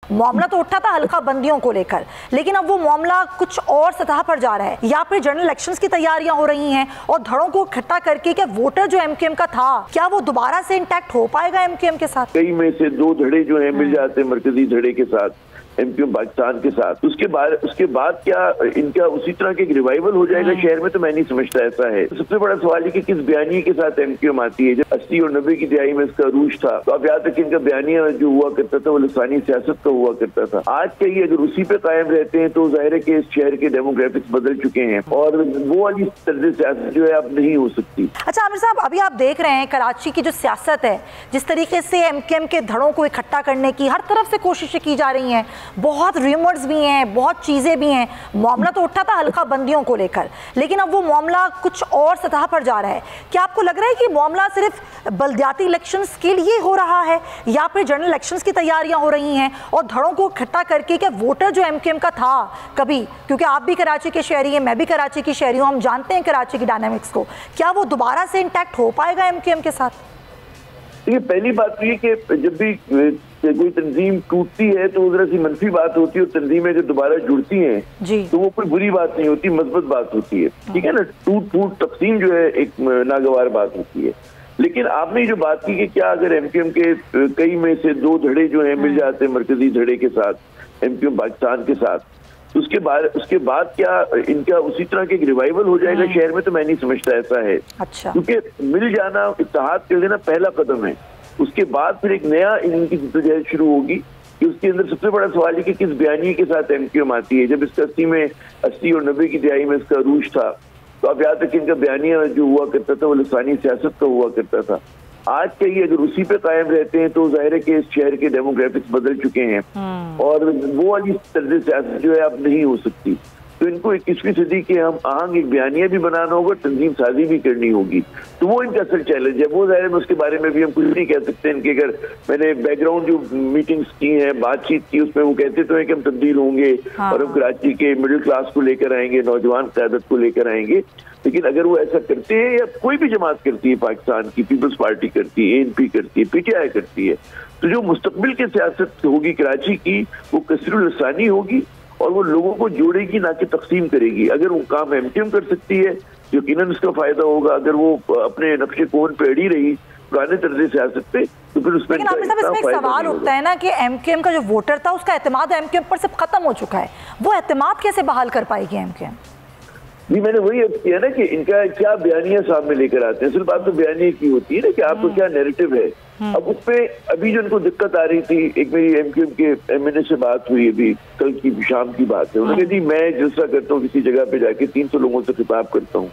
मामला तो उठा था हल्का बंदियों को लेकर, लेकिन अब वो मामला कुछ और सतह पर जा रहा है। यहाँ पे जनरल इलेक्शंस की तैयारियां हो रही हैं और धड़ों को इकट्ठा करके क्या वोटर जो एमक्यूएम का था, क्या वो दोबारा से इंटैक्ट हो पाएगा एमक्यूएम के साथ? कई में से 2 धड़े जो है मिल जाते हैं मरकजी धड़े के साथ, एमक्यूएम पाकिस्तान के साथ। उसके बाद क्या इनका उसी तरह के रिवाइवल हो जाएगा शहर में? तो मैं नहीं समझता ऐसा है। सबसे बड़ा सवाल है कि किस बयानिए के साथ एमक्यूएम आती है। जब 80 और 90 की दिहाई में इसका अरूज था, तो अब यहाँ तक इनका बयानिया जो हुआ करता था वो लसानी सियासत का हुआ करता था। आज के ये अगर उसी पे कायम रहते हैं तो जाहिर है कि इस शहर के डेमोग्राफिक्स बदल चुके हैं और वो वाली तर्ज सियासत जो है अब नहीं हो सकती। अच्छा आमिर साहब, अभी आप देख रहे हैं कराची की जो सियासत है, जिस तरीके से एमक्यूएम के धड़ों को इकट्ठा करने की हर तरफ से कोशिशें की जा रही हैं, बहुत रूमर्स भी हैं, बहुत चीज़ें भी हैं। मामला तो उठा था हल्का बंदियों को लेकर, लेकिन अब वो मामला कुछ और सतह पर जा रहा है। क्या आपको लग रहा है कि मामला सिर्फ बल्दियाती इलेक्शंस के लिए हो रहा है या फिर जनरल इलेक्शंस की तैयारियां हो रही हैं और धड़ों को इकट्ठा करके क्या वोटर जो एमक्यूएम का था कभी, क्योंकि आप भी कराची के शहरी हैं, मैं भी कराची की शहरी हूँ, हम जानते हैं कराची की डायनामिक्स को, क्या वो दोबारा से इंटैक्ट हो पाएगा एमक्यूएम के साथ? देखिए, पहली बात तो ये कि जब भी कोई तंजीम टूटती है तो जरा सी मनफी बात होती है, और तंजीमें जब दोबारा जुड़ती हैं तो वो कोई बुरी बात नहीं होती, मस्बत बात होती है। ठीक है ना, टूट फूट तकसीम जो है एक नागवार बात होती है। लेकिन आपने जो बात की कि क्या अगर एमक्यूएम के कई में से 2 धड़े जो है मिल जाते हैं मरकजी धड़े के साथ, एमक्यूएम पाकिस्तान के साथ, तो उसके बाद क्या इनका उसी तरह के रिवाइवल हो जाएगा शहर में? तो मैं नहीं समझता ऐसा है। अच्छा। क्योंकि मिल जाना, इत्तेहाद कर लेना पहला कदम है, उसके बाद फिर एक नया इनकी जद्दोजहद शुरू होगी कि उसके अंदर सबसे बड़ा सवाल है कि किस बयानिए के साथ एमक्यूएम आती है। जब इसका 80 और 90 की दिहाई में इसका अरूज था, तो अब यहाँ तक इनका बयानिया जो हुआ करता था वो लसानी सियासत का हुआ करता था। आज के ये अगर उसी पे कायम रहते हैं तो जाहिर है कि इस शहर के डेमोग्राफिक्स बदल चुके हैं और वो वाली तर्ज सियासत जो है अब नहीं हो सकती। तो इनको 21वीं सदी के हम आहंग एक बयानिया भी बनाना होगा, तंजीम साजी भी करनी होगी। तो वो इनका असल चैलेंज है। वो जाहिर है उसके बारे में भी हम कुछ नहीं कह सकते। इनके अगर मैंने बैकग्राउंड जो मीटिंग्स की हैं, बातचीत की, उसमें वो कहते तो हैं कि हम तब्दील होंगे और हम कराची के मिडिल क्लास को लेकर आएंगे, नौजवान क़यादत को लेकर आएंगे। लेकिन अगर वो ऐसा करते हैं या कोई भी जमात करती है, पाकिस्तान की पीपल्स पार्टी करती है, ANP करती है, PTI करती है, तो जो मुस्तकबिल की सियासत होगी कराची की वो कसरुल लसानी होगी और वो लोगों को जोड़ेगी, ना कि तकसीम करेगी। अगर वो काम एमक्यूएम कर सकती है, यकीनन उसका फायदा होगा। अगर वो अपने नक्शे कोन पे अड़ी रही पुराने तर्ज सियासत पे, तो फिर उसमें इसमें एक सवाल उठता है ना कि एमक्यूएम का जो वोटर था उसका एतमाद एमक्यूएम पर सब खत्म हो चुका है, वो एतमाद कैसे बहाल कर पाएगी एमक्यूएम? जी, मैंने वही अर्ज किया ना कि इनका क्या बयानिया सामने लेकर आते हैं। सिर्फ बात तो बयानिया की होती है ना कि आपको क्या नैरेटिव है। अब उसपे अभी जो इनको दिक्कत आ रही थी, एक मेरी एमक्यूएम के MNA से बात हुई, अभी कल की शाम की बात है, उन्होंने कहा मैं जलसा करता हूँ किसी जगह पे जाके 300 लोगों से खिताब करता हूँ,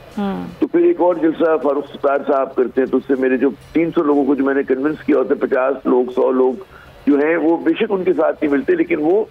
तो फिर एक और जलसा फारूक सत्तार साहब करते हैं, तो उससे मेरे जो 300 लोगों को जो मैंने कन्विंस किया होता है, 50 लोग 100 लोग जो हैं वो बेशक उनके साथ नहीं मिलते, लेकिन वो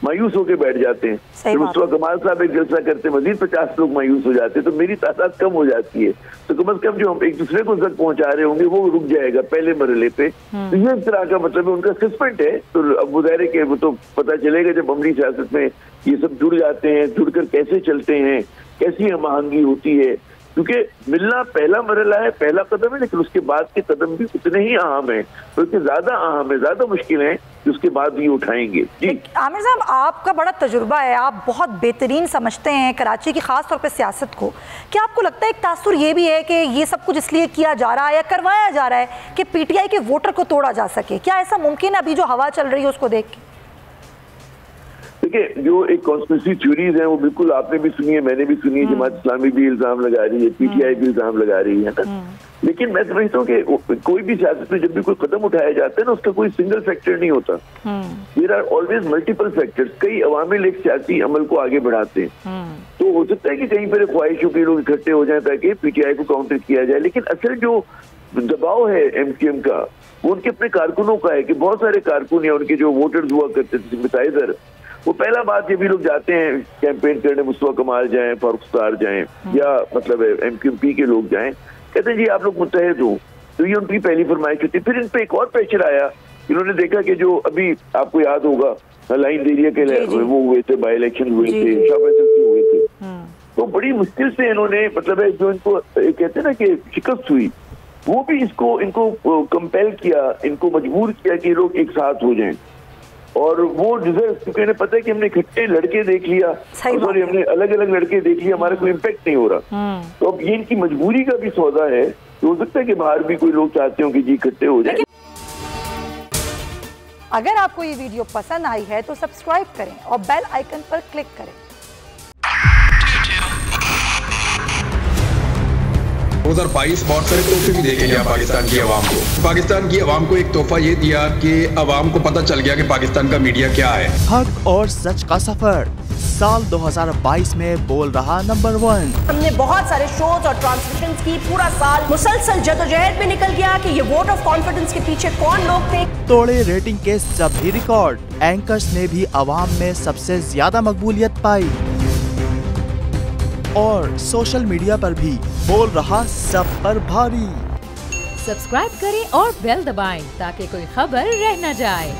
मायूस होकर बैठ जाते हैं। जब मुस्तफा कमाल साहब एक जलसा करते मजीद 50 लोग मायूस हो जाते हैं, तो मेरी तादाद कम हो जाती है। तो कम अज कम जो हम एक दूसरे को तक पहुंचा रहे होंगे वो रुक जाएगा पहले मरहले पे। तो ये एक तरह का मतलब है, उनका असेसमेंट है। तो अब वो जाहिर है कि वो तो पता चलेगा जब अमली सियासत में ये सब जुड़ जाते हैं, जुड़कर कैसे चलते हैं, कैसी हम आहंगी होती है। क्योंकि मिलना पहला मरहला है, पहला कदम है, लेकिन उसके बाद के कदम भी उतने ही अहम है, बल्कि ज्यादा अहम है, ज्यादा मुश्किल है कि उसके बाद ये उठाएंगे। जी आमिर साहब, आपका बड़ा तजुर्बा है, आप बहुत बेहतरीन समझते हैं कराची की खास तौर पे सियासत को। क्या आपको लगता है एक तासुर ये भी है कि ये सब कुछ इसलिए किया जा रहा है या करवाया जा रहा है कि PTI के वोटर को तोड़ा जा सके? क्या ऐसा मुमकिन है अभी जो हवा चल रही है उसको देख के? देखिए, जो एक कॉन्स्पिरेसी थ्योरीज हैं वो बिल्कुल आपने भी सुनी है, मैंने भी सुनी है, जमात इस्लामी भी इल्जाम लगा रही है, PTI भी इल्जाम लगा रही है ना। लेकिन मैं समझता हूँ कि कोई भी सियासत में जब भी कोई कदम उठाया जाता है ना, उसका कोई सिंगल फैक्टर नहीं होता। There are always multiple factors. कई अवामिल एक सियासी अमल को आगे बढ़ाते हैं। तो हो सकता है कि कहीं पर ख्वाहिशों के लोग इकट्ठे हो जाए ताकि PTI को काउंटर किया जाए, लेकिन असल जो दबाव है एमक्यूएम का वो उनके अपने कारकुनों का है कि बहुत सारे कारकुन या उनके जो वोटर्स हुआ करते थे सिंपैथाइजर, वो पहला बात ये भी लोग जाते हैं कैंपेन करने, मुस्तफा कमाल जाएं, फारूक सत्तार जाएं या मतलब MQP के लोग जाएं, कहते हैं जी आप लोग मुत्तहिद हो। तो ये उनकी पहली फरमाइश होती है। फिर इन पे एक और प्रेशर आया, इन्होंने देखा कि जो अभी आपको याद होगा लाइन एरिया के वो हुए थे, बाई इलेक्शन हुए थे, शाह फैसल के हुए थे, तो बड़ी मुश्किल से इन्होंने मतलब है जो इनको कहते हैं ना कि शिकस्त हुई, वो भी इनको कंपेल किया, इनको मजबूर किया कि लोग एक साथ हो जाएं। और वो रिजल्ट, क्योंकि इन्हें पता है कि हमने इकट्ठे लड़के देख लिया, सॉरी हमने अलग अलग लड़के देख लिया, हमारा कोई इम्पैक्ट नहीं हो रहा। तो अब ये इनकी मजबूरी का भी सौदा है। तो हो सकता है कि बाहर भी कोई लोग चाहते हो कि जी इकट्ठे हो जाए। अगर आपको ये वीडियो पसंद आई है तो सब्सक्राइब करें और बेल आइकन पर क्लिक करें। 2022 बहुत सारे तोहफे भी देके गया पाकिस्तान की आवाम को। पाकिस्तान की आवाम को एक तोहफा ये दिया कि आवाम को पता चल गया कि पाकिस्तान का मीडिया क्या है। हक और सच का सफर साल 2022 में बोल रहा नंबर 1। हमने बहुत सारे शोज और ट्रांसमिशंस की, पूरा साल मुसलसल जदोजहद में निकल गया कि ये वोट ऑफ कॉन्फिडेंस के पीछे कौन लोग थे। तोड़े रेटिंग के सभी रिकॉर्ड, एंकर्स ने भी आवाम में सबसे ज्यादा मकबूलियत पाई और सोशल मीडिया पर भी बोल रहा सब पर भारी। सब्सक्राइब करें और बेल दबाएं ताकि कोई खबर रह न जाए।